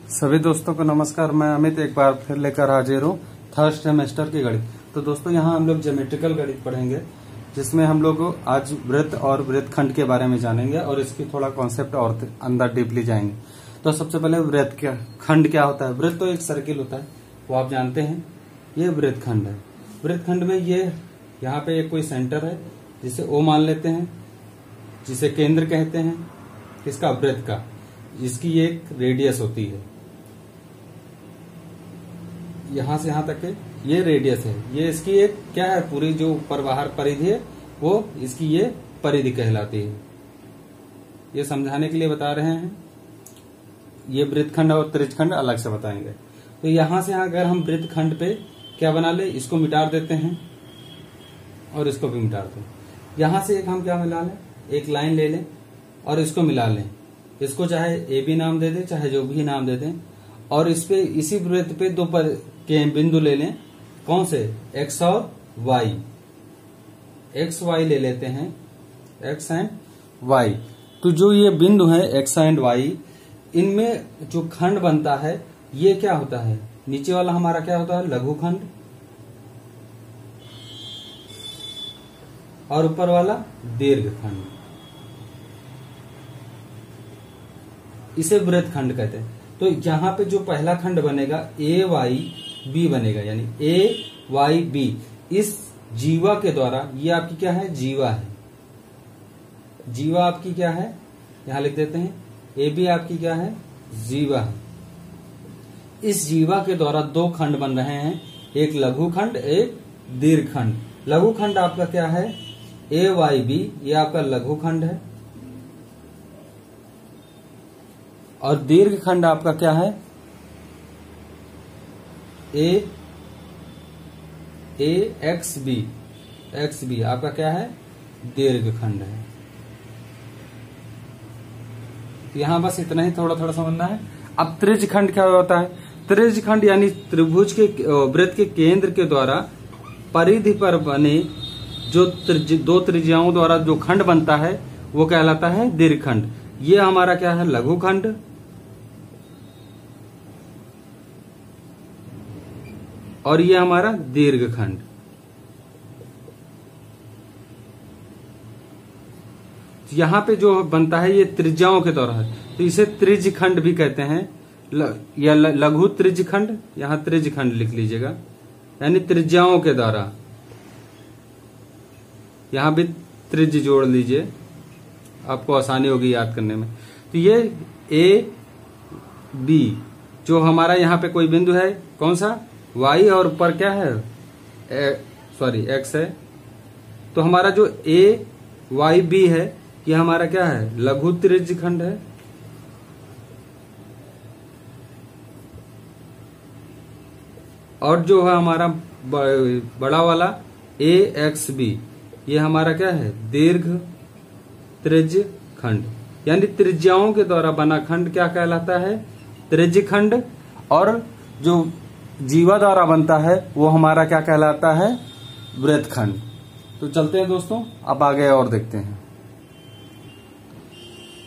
सभी दोस्तों को नमस्कार। मैं अमित एक बार फिर लेकर हाजिर हूँ थर्ड सेमेस्टर की गणित। तो दोस्तों यहाँ हम लोग ज्योमेट्रिकल गणित पढ़ेंगे, जिसमें हम लोग आज वृत्त और वृत्तखंड के बारे में जानेंगे और इसकी थोड़ा कॉन्सेप्ट और अंदर डीपली जाएंगे। तो सबसे पहले वृत्त क्या खंड क्या होता है। वृत्त तो एक सर्किल होता है, वो आप जानते हैं। ये वृत्तखंड है। वृत्तखंड में ये यहाँ पे एक कोई सेंटर है जिसे ओ मान लेते हैं, जिसे केंद्र कहते हैं किसका, वृत्त का। इसकी एक रेडियस होती है, यहां से यहां तक के ये रेडियस है। ये इसकी एक क्या है, पूरी जो ऊपर बाहर परिधि है वो इसकी ये परिधि कहलाती है। ये समझाने के लिए बता रहे हैं। ये वृत्तखंड और त्रिज्यखंड अलग से बताएंगे। तो यहां से अगर हम वृत्तखंड पे क्या बना ले, इसको मिटा देते हैं और इसको भी मिटा देते हैं। यहां से एक हम क्या मिला लें, एक लाइन ले लें और इसको मिला लें। इसको चाहे ए बी नाम दे दें, चाहे जो भी नाम दे दें। और इस पे इसी वृत्त पे दो के बिंदु ले लें। कौन से, एक्स और वाई। एक्स वाई ले लेते हैं, एक्स एंड वाई। तो जो ये बिंदु है एक्स एंड वाई, इनमें जो खंड बनता है ये क्या होता है, नीचे वाला हमारा क्या होता है, लघुखंड, और ऊपर वाला दीर्घखंड। इसे वृत्तखंड कहते हैं। तो यहां पे जो पहला खंड बनेगा ए वाई बी बनेगा, यानी ए वाई बी। इस जीवा के द्वारा, ये आपकी क्या है, जीवा है। जीवा आपकी क्या है, यहां लिख देते हैं। ए बी आपकी क्या है, जीवा है। इस जीवा के द्वारा दो खंड बन रहे हैं, एक लघुखंड एक दीर्घखंड। लघुखंड आपका क्या है, ए वाई बी, ये आपका लघुखंड है। और दीर्घखंड आपका क्या है, ए एक्स बी। एक्स बी आपका क्या है, दीर्घखंड है। यहां बस इतना ही थोड़ा थोड़ा समझना है। अब त्रिज्यखंड क्या होता है। त्रिज्यखंड यानी त्रिभुज के वृत्त के केंद्र के द्वारा परिधि पर बने जो दो त्रिज्याओं द्वारा जो खंड बनता है वो कहलाता है दीर्घखंड। ये हमारा क्या है, लघुखंड। और ये हमारा दीर्घखंड। यहां पे जो बनता है ये त्रिज्याओं के द्वारा है, तो इसे त्रिज्यखंड भी कहते हैं, या लघु त्रिज्यखंड। यहां त्रिज्यखंड लिख लीजिएगा, यानी त्रिज्याओं के द्वारा। यहां भी त्रिज्य जोड़ लीजिए, आपको आसानी होगी याद करने में। तो ये ए बी जो हमारा यहां पे कोई बिंदु है, कौन सा, वाई, और ऊपर क्या है, एक्स है। तो हमारा जो ए वाई बी है ये हमारा क्या है, लघु त्रिज्यखंड है। और जो है हमारा बड़ा वाला ए एक्स बी, ये हमारा क्या है, दीर्घ त्रिज्यखंड। यानी त्रिज्याओं के द्वारा बना खंड क्या कहलाता है, त्रिज्यखंड। और जो जीवा द्वारा बनता है वो हमारा क्या कहलाता है, वृत्तखंड। तो चलते हैं दोस्तों, अब आगे और देखते हैं।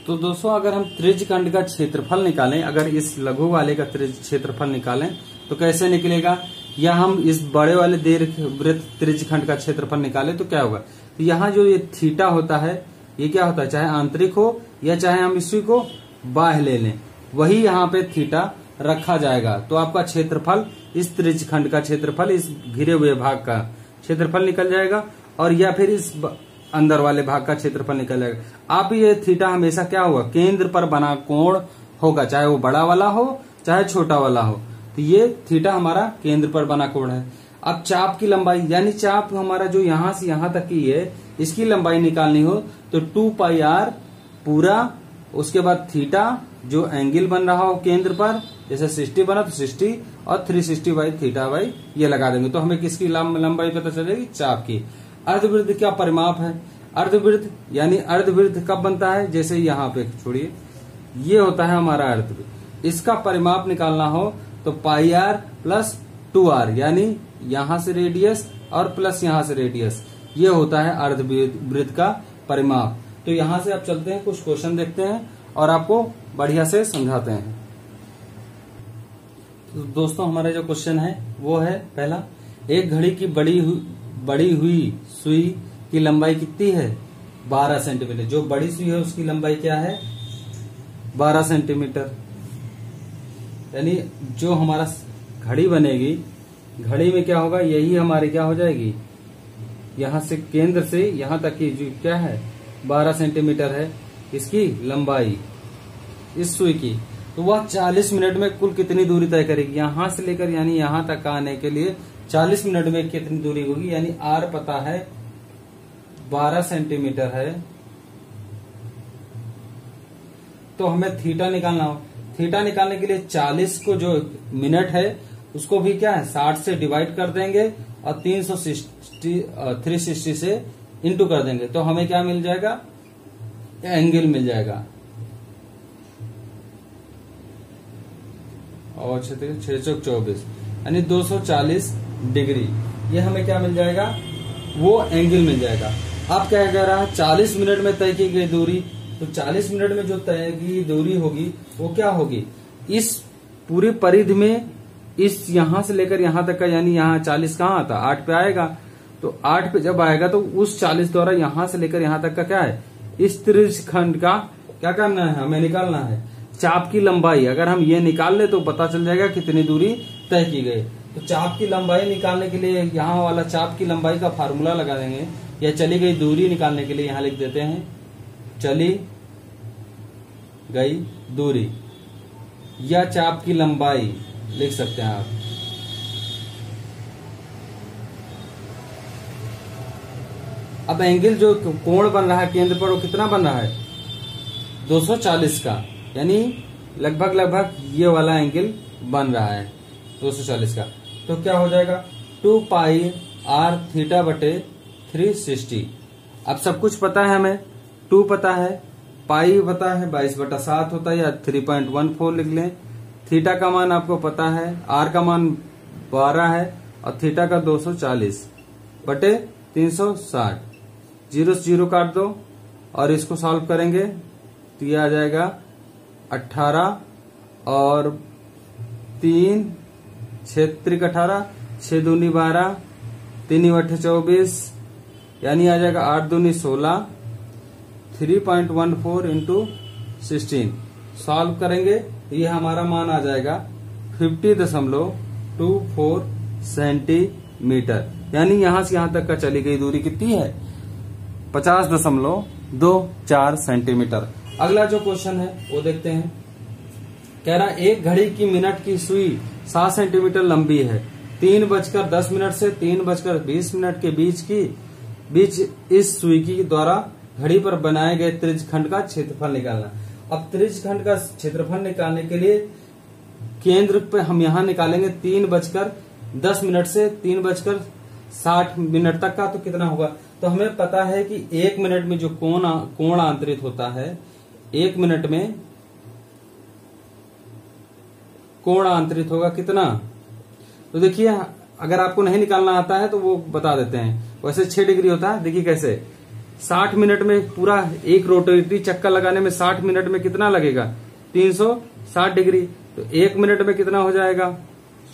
तो दोस्तों अगर हम त्रिज्यखंड का क्षेत्रफल निकालें, अगर इस लघु वाले का क्षेत्रफल निकालें तो कैसे निकलेगा, या हम इस बड़े वाले दीर्घ वृत्त त्रिज्यखंड का क्षेत्रफल निकालें तो क्या होगा। तो यहाँ जो ये थीटा होता है ये क्या होता है, चाहे आंतरिक हो या चाहे हम इसी को बाह्य ले लें, वही यहाँ पे थीटा रखा जाएगा। तो आपका क्षेत्रफल, इस त्रिज्यखंड का क्षेत्रफल, इस घिरे हुए भाग का क्षेत्रफल निकल जाएगा, और या फिर इस अंदर वाले भाग का क्षेत्रफल निकल जाएगा। आप ये थीटा हमेशा क्या होगा, केंद्र पर बना कोण होगा, चाहे वो बड़ा वाला हो चाहे छोटा वाला हो। तो ये थीटा हमारा केंद्र पर बना कोण है। अब चाप की लंबाई, यानी चाप हमारा जो यहां से यहां तक की है, इसकी लंबाई निकालनी हो तो 2 पाई आर पूरा, उसके बाद थीटा जो एंगल बन रहा हो केंद्र पर, जैसे 60 बना तो 60 और 360 बाई थीटा बाई ये लगा देंगे। तो हमें किसकी लंबाई पता चलेगी, चाप की। अर्धवृत्त क्या परिमाप है, अर्धवृत्त यानी अर्धवृत्त कब बनता है, जैसे यहाँ पे छोड़िए, ये होता है हमारा अर्धवृत्त। इसका परिमाप निकालना हो तो पाई आर प्लस 2r, यानी यहां से रेडियस और प्लस यहां से रेडियस, ये होता है अर्धवृत्त का परिमाप। तो यहां से आप चलते हैं, कुछ क्वेश्चन देखते हैं और आपको बढ़िया से समझाते हैं। दोस्तों हमारा जो क्वेश्चन है वो है पहला, एक घड़ी की बड़ी हुई सुई की लंबाई कितनी है? 12 सेंटीमीटर। जो बड़ी सुई है उसकी लंबाई क्या है? 12 सेंटीमीटर। यानी जो हमारा घड़ी बनेगी, घड़ी में क्या होगा, यही हमारी क्या हो जाएगी, यहां से केंद्र से यहां तक की जो क्या है 12 सेंटीमीटर है इसकी लंबाई इस सुई की। तो वह 40 मिनट में कुल कितनी दूरी तय करेगी? यहां से लेकर यानी यहां तक आने के लिए 40 मिनट में कितनी दूरी होगी? यानी आर पता है 12 सेंटीमीटर है, तो हमें थीटा निकालना हो। थीटा निकालने के लिए 40 को जो मिनट है उसको भी क्या है 60 से डिवाइड कर देंगे और 360 से इंटू कर देंगे, तो हमें क्या मिल जाएगा? एंगल मिल जाएगा। और 624 यानी 240 डिग्री, ये हमें क्या मिल जाएगा? वो एंगल मिल जाएगा। अब क्या कह रहा है 40 मिनट में तय की गई दूरी, तो 40 मिनट में जो तय की दूरी होगी वो क्या होगी? इस पूरी परिधि में इस यहां से लेकर यहां तक का, यानी यहां 40 कहाँ आता? 8 पे आएगा, तो 8 पे जब आएगा तो उस 40 द्वारा यहां से लेकर यहां तक का क्या है, इस त्रिज्यखंड का क्या करना है, हमें निकालना है चाप की लंबाई। अगर हम ये निकाल ले तो पता चल जाएगा कितनी दूरी तय की गई। तो चाप की लंबाई निकालने के लिए यहाँ वाला चाप की लंबाई का फार्मूला लगा देंगे, या चली गई दूरी निकालने के लिए यहाँ लिख देते हैं चली गई दूरी, या चाप की लंबाई लिख सकते हैं आप। अब एंगल जो कोण बन रहा है केंद्र पर वो कितना बन रहा है? 240 का, यानी लगभग ये वाला एंगल बन रहा है 240 का। तो क्या हो जाएगा 2 पाई आर थीटा बटे 360। अब सब कुछ पता है हमें, 2 पता है, पाई पता है 22/7 होता है, या 3.14 लिख लें। थीटा का मान आपको पता है, आर का मान 12 है और थीटा का 240 बटे 360। 0 से 0 काट दो और इसको सॉल्व करेंगे तो ये आ जाएगा 18 और 3 6 त्रिक 18, 6 दूनी 12, 3 बटे 24, यानी आ जाएगा 8 दूनी 16, 3.14 इंटू 16। सॉल्व करेंगे तो ये हमारा मान आ जाएगा 50.24 सेंटीमीटर। यानी यहां से यहां तक का चली गई दूरी कितनी है? 50.24 सेंटीमीटर। अगला जो क्वेश्चन है वो देखते हैं। कह रहा एक घड़ी की मिनट की सुई 7 सेंटीमीटर लंबी है, 3:10 से 3:20 के बीच इस सुई की द्वारा घड़ी पर बनाए गए त्रिज्यखंड का क्षेत्रफल निकालना। अब त्रिज्यखंड का क्षेत्रफल निकालने के लिए केंद्र पे हम यहाँ निकालेंगे 3:10 से 3:60 तक का, तो कितना होगा? तो हमें पता है कि 1 मिनट में जो कोण आंतरित होता है, 1 मिनट में कोण आंतरित होगा कितना? तो देखिए अगर आपको नहीं निकालना आता है तो वो बता देते हैं। वैसे 6 डिग्री होता है, देखिए कैसे 60 मिनट में पूरा एक रोटेटरी चक्कर लगाने में 60 मिनट में कितना लगेगा? 360 डिग्री। तो 1 मिनट में कितना हो जाएगा?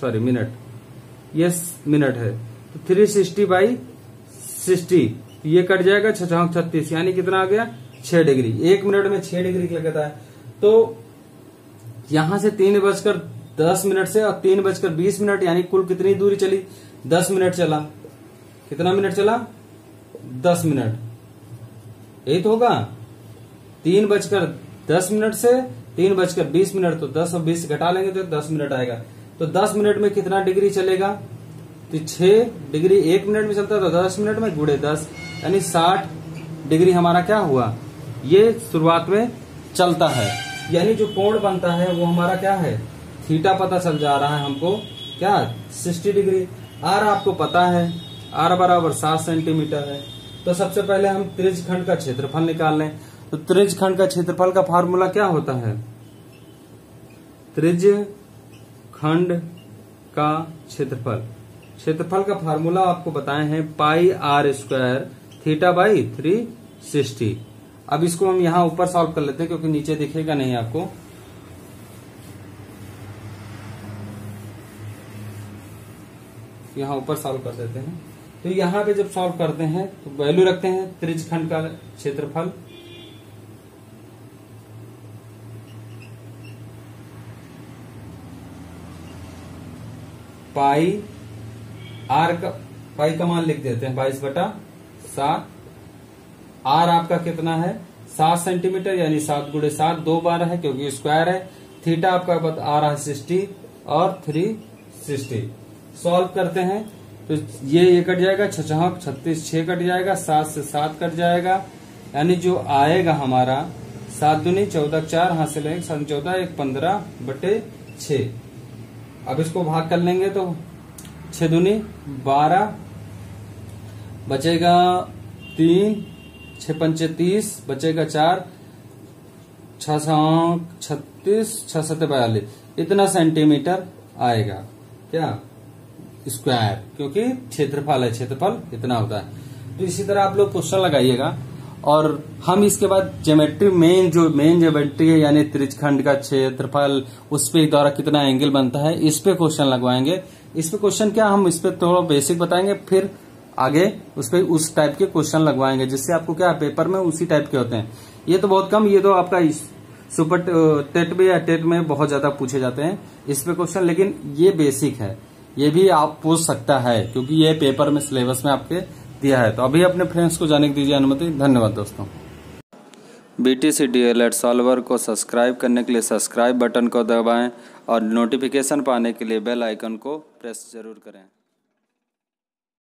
सॉरी मिनट, ये मिनट है, तो 360/60 ये कट जाएगा 36, यानी कितना आ गया? 6 डिग्री। 1 मिनट में 6 डिग्री लगता है। तो यहां से 3:10 से और 3:20 यानी कुल कितनी दूरी चली? 10 मिनट चला। कितना मिनट चला? 10 मिनट। यही तो होगा 3:10 से 3:20, तो 10 और 20 घटा लेंगे तो 10 मिनट आएगा। तो 10 मिनट में कितना डिग्री चलेगा? तो 6 डिग्री 1 मिनट में चलता है, तो 10 मिनट में गुणे 10 यानी 60 डिग्री हमारा क्या हुआ? ये शुरुआत में चलता है। यानी जो कोण बनता है वो हमारा क्या है? थीटा पता चल जा रहा है हमको क्या? 60 डिग्री। आर आपको पता है, आर बराबर 7 सेंटीमीटर है। तो सबसे पहले हम त्रिज्यखंड का क्षेत्रफल निकाल लें। तो त्रिज्यखंड का क्षेत्रफल का फार्मूला क्या होता है? त्रिज्यखंड का क्षेत्रफल का फार्मूला आपको बताए हैं पाई आर स्क्वायर थीटा बाई 360। अब इसको हम यहाँ ऊपर सॉल्व कर लेते हैं क्योंकि नीचे दिखेगा नहीं आपको। यहाँ ऊपर सॉल्व कर देते हैं। तो यहाँ पे जब सॉल्व करते हैं तो वैल्यू रखते हैं त्रिज्यखंड का क्षेत्रफल, पाई आर का, पाई का मान लिख देते हैं 22/7। आर आपका कितना है 7 सेंटीमीटर, यानी 7 × 7 2 बार है क्योंकि स्क्वायर है। थीटा आपका आ रहा है 60 और 360। सॉल्व करते हैं तो ये कट जाएगा, 6 36 6 कट जाएगा, 7 से 7 कट जाएगा, यानी जो आएगा हमारा 7 दूनी 14 4 हासिल है 7 14 1 15/6। अब इसको भाग कर लेंगे तो 6 दूनी 12 बचेगा 3, 6 पंचे 30 बचेगा 4, 6 36 6 7 42, इतना सेंटीमीटर आएगा क्या स्क्वायर, क्योंकि क्षेत्रफल है, क्षेत्रफल इतना होता है। तो इसी तरह आप लोग क्वेश्चन लगाइएगा और हम इसके बाद ज्योमेट्री मेन ज्योमेट्री है यानी त्रिज्यखंड का क्षेत्रफल, उस पे द्वारा कितना एंगल बनता है, इस पे क्वेश्चन लगवाएंगे। इस पे क्वेश्चन क्या हम इस पे थोड़ा बेसिक बताएंगे, फिर आगे उस पे उस टाइप के क्वेश्चन लगवाएंगे जिससे आपको क्या पेपर में उसी टाइप के होते हैं। ये तो बहुत कम, ये तो आपका सुपर टेट में या टेट में बहुत ज्यादा पूछे जाते हैं इस पे क्वेश्चन, लेकिन ये बेसिक है, ये भी आप पूछ सकता है क्योंकि ये पेपर में सिलेबस में आपके दिया है। तो अभी अपने फ्रेंड्स को जाने की दीजिए अनुमति। धन्यवाद दोस्तों। BTC DLED सॉल्वर को सब्सक्राइब करने के लिए सब्सक्राइब बटन को दबाएं और नोटिफिकेशन पाने के लिए बेल आइकन को प्रेस जरूर करें।